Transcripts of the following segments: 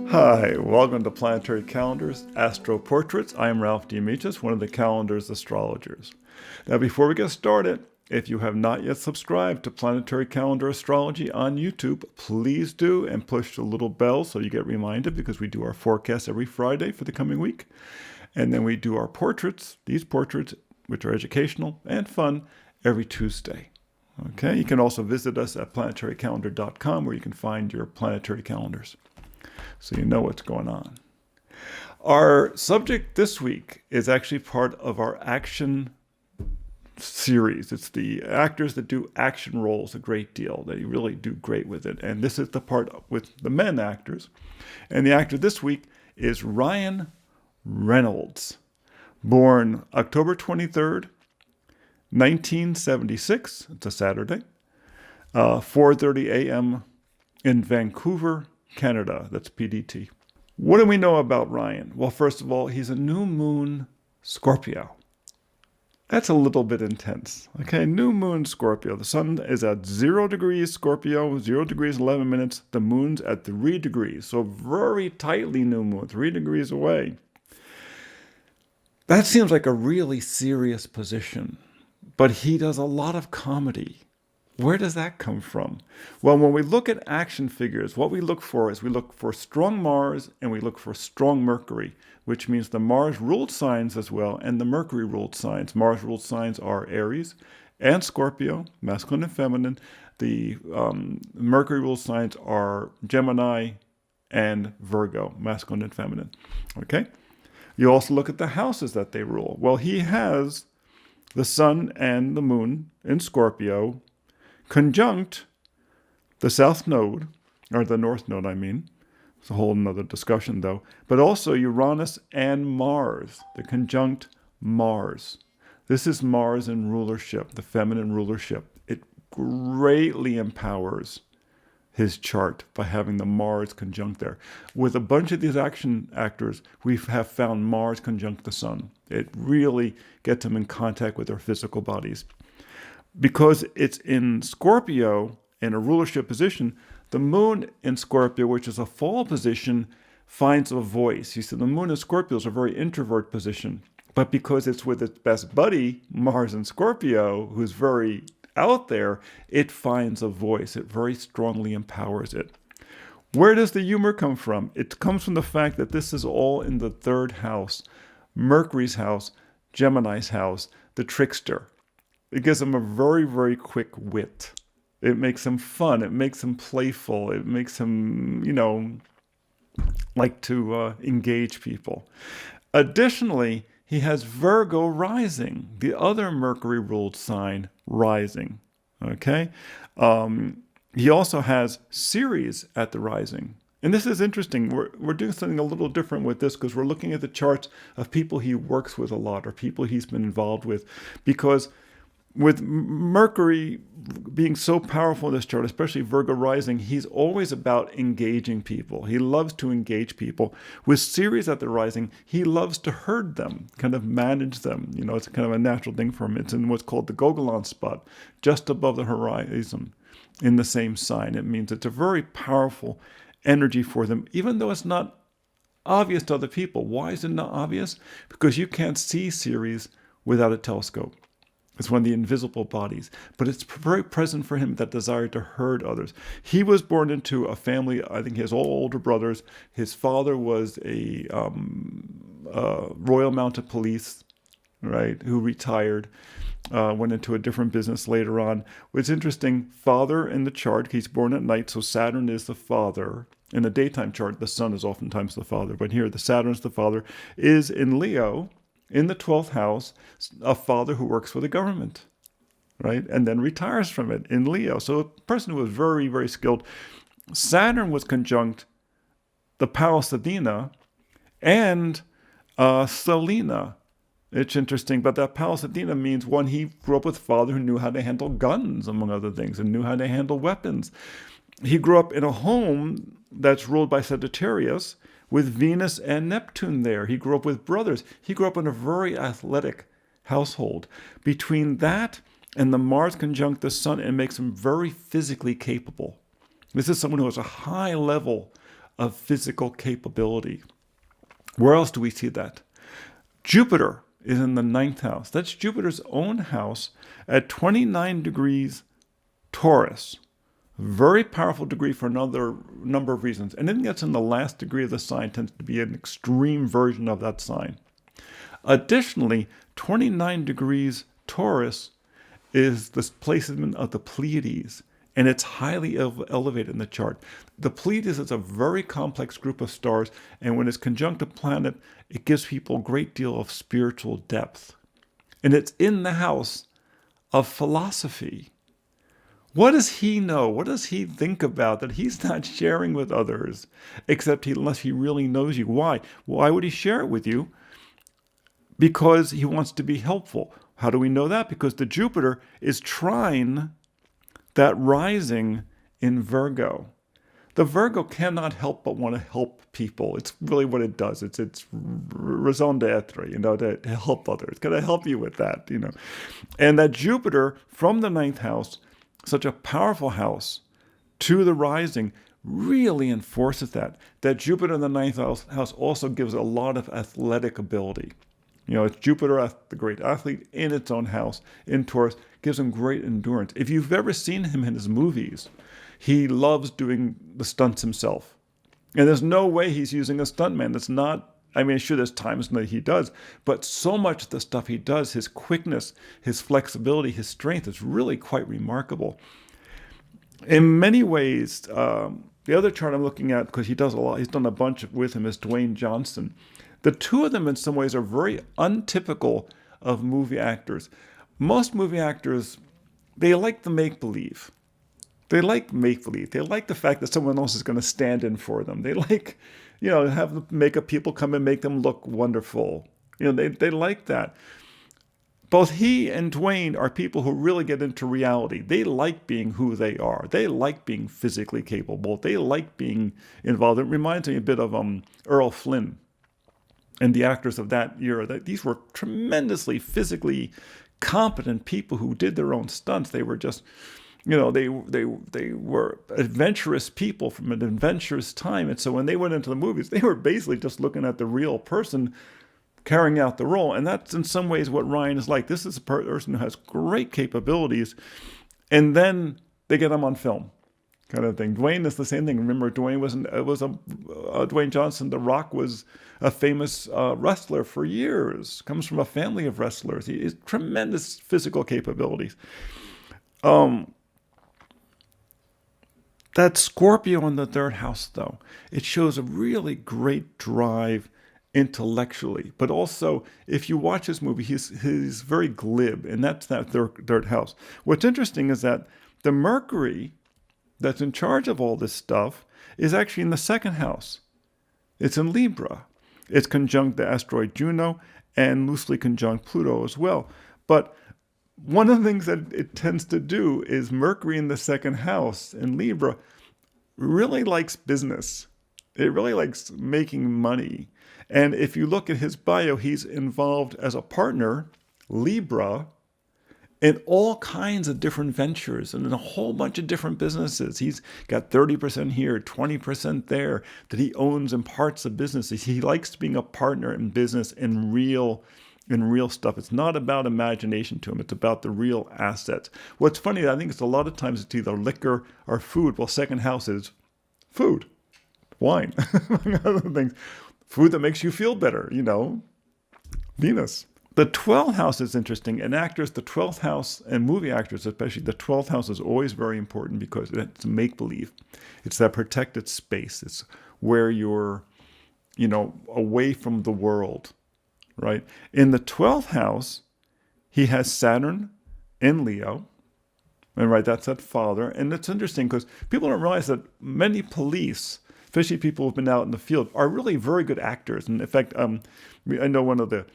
Hi, welcome to Planetary Calendars, Astro Portraits. I am Ralph Diamichis, one of the calendar's astrologers. Now, before we get started, if you have not yet subscribed to Planetary Calendar Astrology on YouTube, please do and push the little bell so you get reminded, because we do our forecast every Friday for the coming week. And then we do our portraits, these portraits, which are educational and fun, every Tuesday. Okay, you can also visit us at planetarycalendar.com where you can find your planetary calendars, so you know what's going on. Our subject this week is actually part of our action series. It's the actors that do action roles a great deal. They really do great with it. And this is the part with the men actors. And the actor this week is Ryan Reynolds, born October 23rd, 1976. It's a Saturday. 4:30 a.m. in Vancouver, Canada. That's PDT. What do we know about Ryan? Well, first of all, he's a new moon Scorpio. That's a little bit intense. Okay, new moon Scorpio. The sun is at 0 degrees Scorpio, 0 degrees 11 minutes. The moon's at 3 degrees. So very tightly new moon, 3 degrees away. That seems like a really serious position. But he does a lot of comedy. Where does that come from? Well, when we look at action figures, what we look for is we look for strong Mars and we look for strong Mercury, which means the Mars-ruled signs as well and the Mercury-ruled signs. Mars-ruled signs are Aries and Scorpio, masculine and feminine. The Mercury-ruled signs are Gemini and Virgo, masculine and feminine. Okay? You also look at the houses that they rule. Well, he has the sun and the moon in Scorpio, conjunct the south node, or the north node, I mean. It's a whole nother discussion, though. But also Uranus and Mars, the conjunct Mars. This is Mars in rulership, the feminine rulership. It greatly empowers his chart by having the Mars conjunct there. With a bunch of these action actors, we have found Mars conjunct the sun. It really gets them in contact with their physical bodies. Because it's in Scorpio, in a rulership position, the moon in Scorpio, which is a fall position, finds a voice. You see, the moon in Scorpio is a very introvert position. But because it's with its best buddy, Mars in Scorpio, who's very out there, it finds a voice. It very strongly empowers it. Where does the humor come from? It comes from the fact that this is all in the third house, Mercury's house, Gemini's house, the trickster. It gives him a very, very quick wit. It makes him fun. It makes him playful. It makes him, like to engage people. Additionally, he has Virgo rising, the other Mercury-ruled sign rising. Okay? He also has Ceres at the rising. And this is interesting. We're doing something a little different with this because we're looking at the charts of people he works with a lot or people he's been involved with. Because with Mercury being so powerful in this chart, especially Virgo rising, he's always about engaging people. He loves to engage people. With Ceres at the rising, he loves to herd them, kind of manage them. It's kind of a natural thing for him. It's in what's called the Gogolon spot, just above the horizon, in the same sign. It means it's a very powerful energy for them, even though it's not obvious to other people. Why is it not obvious? Because you can't see Ceres without a telescope. It's one of the invisible bodies, but it's very present for him, that desire to herd others. He was born into a family, I think he has all older brothers. His father was a Royal Mounted Police, right, who retired, went into a different business later on. What's interesting, father in the chart, he's born at night, so Saturn is the father. In the daytime chart, the sun is oftentimes the father, but here the Saturn is the father, is in Leo, in the 12th house, a father who works for the government, right? And then retires from it in Leo. So a person who was very, very skilled. Saturn was conjunct the Pallas Athena and Selena. It's interesting, but that Pallas Athena means one, he grew up with a father who knew how to handle guns, among other things, and knew how to handle weapons. He grew up in a home that's ruled by Sagittarius, with Venus and Neptune there. He grew up with brothers. He grew up in a very athletic household. Between that And the Mars conjunct the Sun, and makes him very physically capable. This is someone who has a high level of physical capability. Where else do we see that? Jupiter is in the 9th house. That's Jupiter's own house at 29 degrees Taurus. Very powerful degree for another number of reasons. Anything that's in the last degree of the sign tends to be an extreme version of that sign. Additionally, 29 degrees Taurus is the placement of the Pleiades, and it's highly elevated in the chart. The Pleiades is a very complex group of stars, and when it's conjunct a planet, it gives people a great deal of spiritual depth. And it's in the house of philosophy. What does he know? What does he think about that he's not sharing with others, except unless he really knows you? Why? Why would he share it with you? Because he wants to be helpful. How do we know that? Because the Jupiter is trine that rising in Virgo. The Virgo cannot help but want to help people. It's really what it does. It's raison d'etre, to help others. It's going to help you with that, And that Jupiter from the 9th house, such a powerful house, to the rising, really enforces that. That Jupiter in the 9th house also gives a lot of athletic ability. It's Jupiter, the great athlete, in its own house, in Taurus, gives him great endurance. If you've ever seen him in his movies, he loves doing the stunts himself. And there's no way he's using a stuntman. It's not, sure, there's times that he does, but so much of the stuff he does, his quickness, his flexibility, his strength is really quite remarkable. In many ways, the other chart I'm looking at, because he does a lot, he's done a bunch with him, is Dwayne Johannsen. The two of them, in some ways, are very untypical of movie actors. Most movie actors, they like the make-believe. They like make-believe. They like the fact that someone else is going to stand in for them. They like, have the makeup people come and make them look wonderful. They like that. Both he and Dwayne are people who really get into reality. They like being who they are. They like being physically capable. They like being involved. It reminds me a bit of Errol Flynn and the actors of that era. That these were tremendously physically competent people who did their own stunts. They were just, they were adventurous people from an adventurous time. And so when they went into the movies, they were basically just looking at the real person carrying out the role. And that's in some ways what Ryan is like. This is a person who has great capabilities, and then they get him on film, kind of thing. Dwayne is the same thing. Remember, Dwayne Dwayne Johnson, The Rock, was a famous wrestler for years. Comes from a family of wrestlers. He has tremendous physical capabilities. That Scorpio in the 3rd house, though, it shows a really great drive intellectually, but also if you watch his movie, he's very glib, and that's that third house. What's interesting is that the Mercury that's in charge of all this stuff is actually in the 2nd house. It's in Libra. It's conjunct the asteroid Juno and loosely conjunct Pluto as well. But one of the things that it tends to do is Mercury in the 2nd house in Libra really likes business. It really likes making money. And if you look at his bio, he's involved as a partner, Libra, in all kinds of different ventures and in a whole bunch of different businesses. He's got 30% here, 20% there that he owns in parts of businesses. He likes being a partner in business in real stuff. It's not about imagination to him. It's about the real assets. What's funny, I think it's a lot of times it's either liquor or food. Well, 2nd house is food, wine, among other things. Food that makes you feel better, Venus. The 12th house is interesting. In actors, the 12th house, and movie actors especially, the 12th house is always very important because it's make-believe. It's that protected space. It's where you're, away from the world, right? In the 12th house, he has Saturn in Leo. And right, that's that father. And it's interesting because people don't realize that many police, especially people who've been out in the field, are really very good actors. And in fact, I know one of the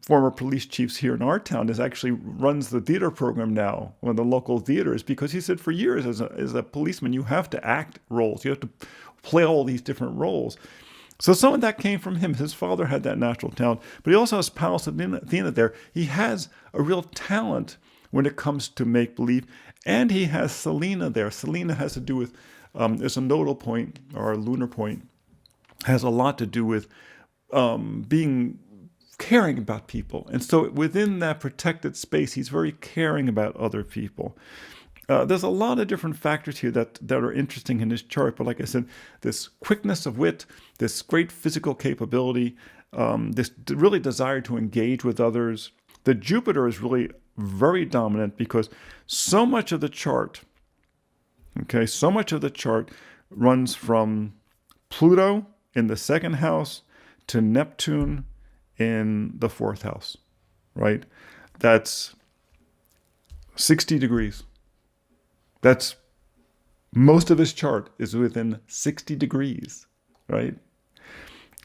former police chiefs here in our town runs the theater program now, one of the local theaters, because he said for years as a policeman, you have to act roles. You have to play all these different roles. So some of that came from him. His father had that natural talent, but he also has Pallas Athena there. He has a real talent when it comes to make-believe. And he has Selena there. Selena has to do with, there's a nodal point or a lunar point, has a lot to do with caring about people. And so within that protected space, he's very caring about other people. There's a lot of different factors here that are interesting in his chart. But like I said, this quickness of wit, this great physical capability, this really desire to engage with others. The Jupiter is really very dominant because so much of the chart, runs from Pluto in the second house to Neptune in the fourth house, right? That's 60 degrees. That's most of his chart is within 60 degrees, right?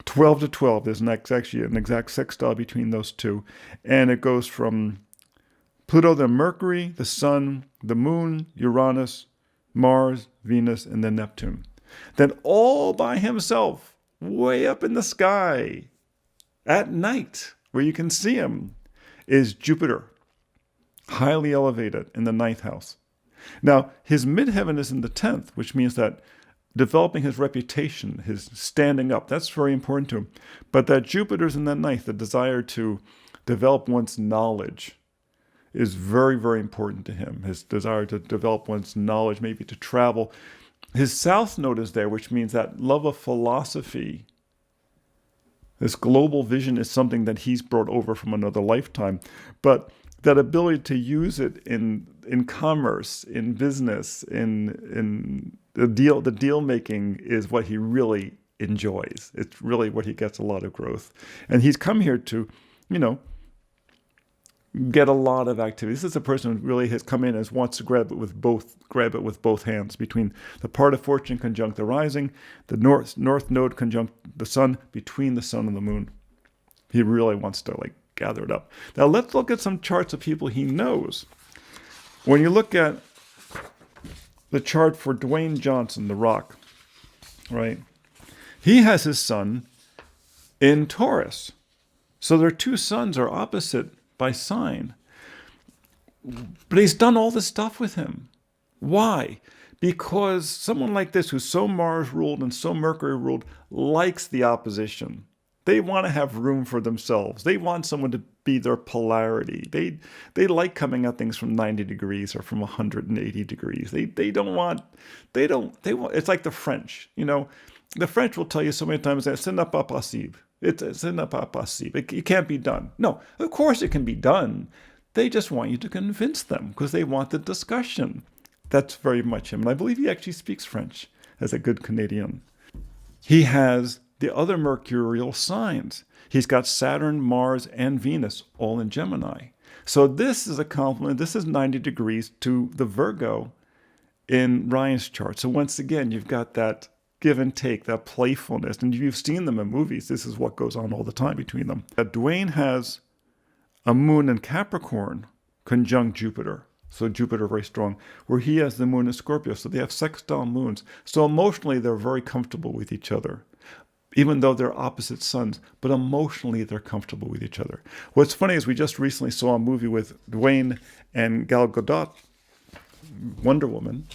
12 to 12, there's actually an exact sextile between those two. And it goes from Pluto, then Mercury, the Sun, the Moon, Uranus, Mars, Venus, and then Neptune. Then all by himself, way up in the sky, at night, where you can see him, is Jupiter, highly elevated in the ninth house. Now, his midheaven is in the 10th, which means that developing his reputation, his standing up, that's very important to him. But that Jupiter's in the ninth, the desire to develop one's knowledge, is very, very important to him. His desire to develop one's knowledge, maybe to travel. His south node is there, which means that love of philosophy, this global vision, is something that he's brought over from another lifetime. But that ability to use it in commerce, in business, in the deal making is what he really enjoys. It's really what he gets a lot of growth. And he's come here to, get a lot of activity. This is a person who really has come in and wants to grab it with both hands, between the part of fortune conjunct the rising, the north node conjunct the sun, between the sun and the moon. He really wants to gather it up. Now let's look at some charts of people he knows. When you look at the chart for Dwayne Johannsen, The Rock, right? He has his sun in Taurus. So their two suns are opposite by sign. But he's done all this stuff with him. Why? Because someone like this, who's so Mars ruled and so Mercury ruled, likes the opposition. They want to have room for themselves. They want someone to be their polarity. They like coming at things from 90 degrees or from 180 degrees. They want, it's like the French, the French will tell you so many times that ce n'est pas possible. It's not possible. It can't be done. No, of course it can be done. They just want you to convince them because they want the discussion. That's very much him. And I believe he actually speaks French as a good Canadian. He has the other mercurial signs. He's got Saturn, Mars, and Venus all in Gemini. So this is a complement. This is 90 degrees to the Virgo in Ryan's chart. So once again, you've got that give and take, that playfulness. And you've seen them in movies. This is what goes on all the time between them. Dwayne has a moon in Capricorn conjunct Jupiter. So Jupiter very strong, where he has the moon in Scorpio. So they have sextile moons. So emotionally, they're very comfortable with each other, even though they're opposite suns. But emotionally, they're comfortable with each other. What's funny is we just recently saw a movie with Dwayne and Gal Gadot, Wonder Woman,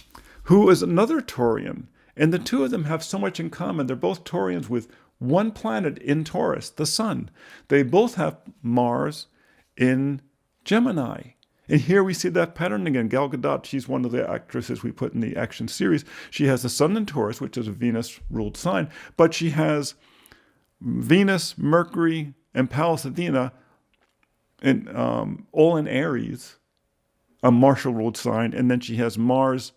who is another Taurian. And the two of them have so much in common. They're both Taurians with one planet in Taurus, the sun. They both have Mars in Gemini. And here we see that pattern again. Gal Gadot, she's one of the actresses we put in the action series. She has the sun in Taurus, which is a Venus-ruled sign. But she has Venus, Mercury, and Pallas Athena all in Aries, a Martial-ruled sign. And then she has Mars,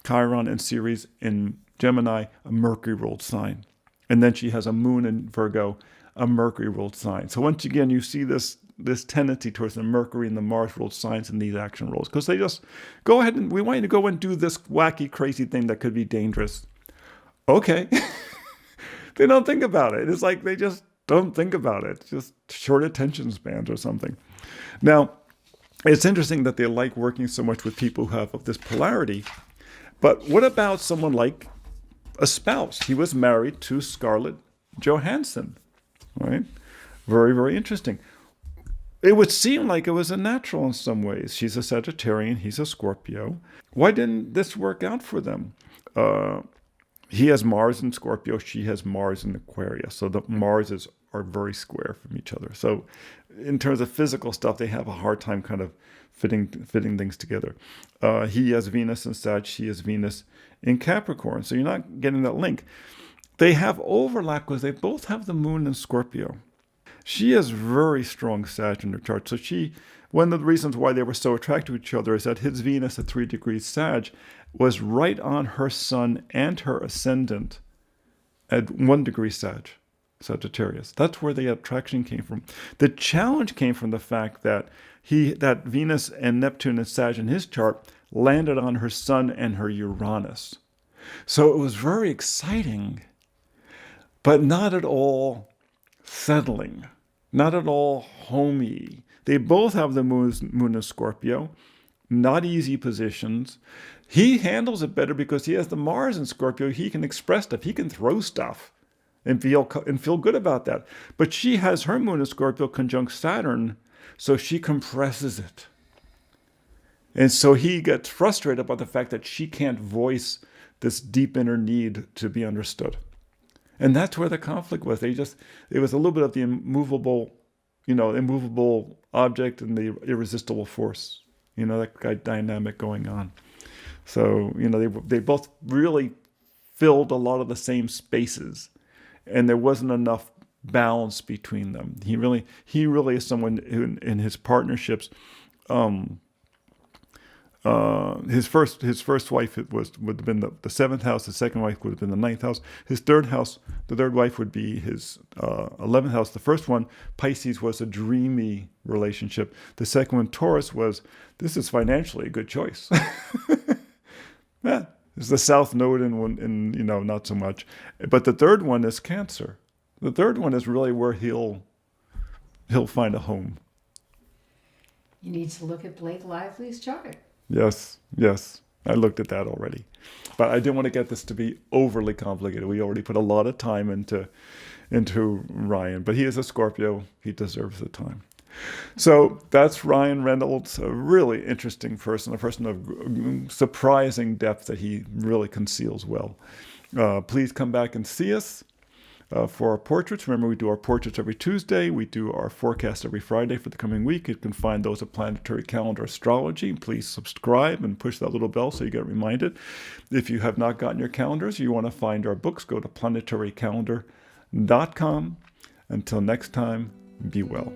Chiron, and Ceres in Gemini, a Mercury-ruled sign. And then she has a moon in Virgo, a Mercury-ruled sign. So once again, you see this tendency towards the Mercury and the Mars-ruled signs in these action roles. Because they just go ahead and we want you to go and do this wacky, crazy thing that could be dangerous. Okay. They don't think about it. It's like they just don't think about it. It's just short attention spans or something. Now, it's interesting that they like working so much with people who have this polarity. But what about someone like a spouse? He was married to Scarlett Johannsen, right? Very, very interesting. It would seem like it was a natural in some ways. She's a Sagittarian, he's a Scorpio. Why didn't this work out for them? He has Mars in Scorpio, she has Mars in Aquarius. So the Marses are very square from each other. So in terms of physical stuff, they have a hard time kind of fitting things together. He has Venus in Sag, she has Venus in Capricorn. So you're not getting that link. They have overlap because they both have the moon in Scorpio. She has very strong Sag in her chart. So one of the reasons why they were so attracted to each other is that his Venus at 3 degrees Sag was right on her sun and her ascendant at 1 degree Sag, Sagittarius. That's where the attraction came from. The challenge came from the fact that that Venus and Neptune and Sag in his chart landed on her sun and her Uranus. So it was very exciting, but not at all settling, not at all homey. They both have the moon in Scorpio, not easy positions. He handles it better because he has the Mars in Scorpio. He can express stuff. He can throw stuff and feel good about that. But she has her moon in Scorpio conjunct Saturn, so she compresses it. And so he gets frustrated about the fact that she can't voice this deep inner need to be understood. And that's where the conflict was. It was a little bit of the immovable object and the irresistible force, that kind of dynamic going on. So, they both really filled a lot of the same spaces, and there wasn't enough balance between them. He really is someone who, in his partnerships, his first wife would have been the seventh house. The second wife would have been the ninth house. His third house, the third wife would be his 11th house. The first one, Pisces, was a dreamy relationship. The second one, Taurus, this is financially a good choice. Yeah, it's the South Node and not so much. But the third one is Cancer. The third one is really where he'll find a home. You need to look at Blake Lively's chart. Yes. I looked at that already. But I didn't want to get this to be overly complicated. We already put a lot of time into Ryan. But he is a Scorpio. He deserves the time. So that's Ryan Reynolds, a really interesting person, a person of surprising depth that he really conceals well. Please come back and see us. For our portraits. Remember, we do our portraits every Tuesday. We do our forecast every Friday for the coming week. You can find those at Planetary Calendar Astrology. Please subscribe and push that little bell so you get reminded. If you have not gotten your calendars, you want to find our books, go to planetarycalendar.com. Until next time, be well.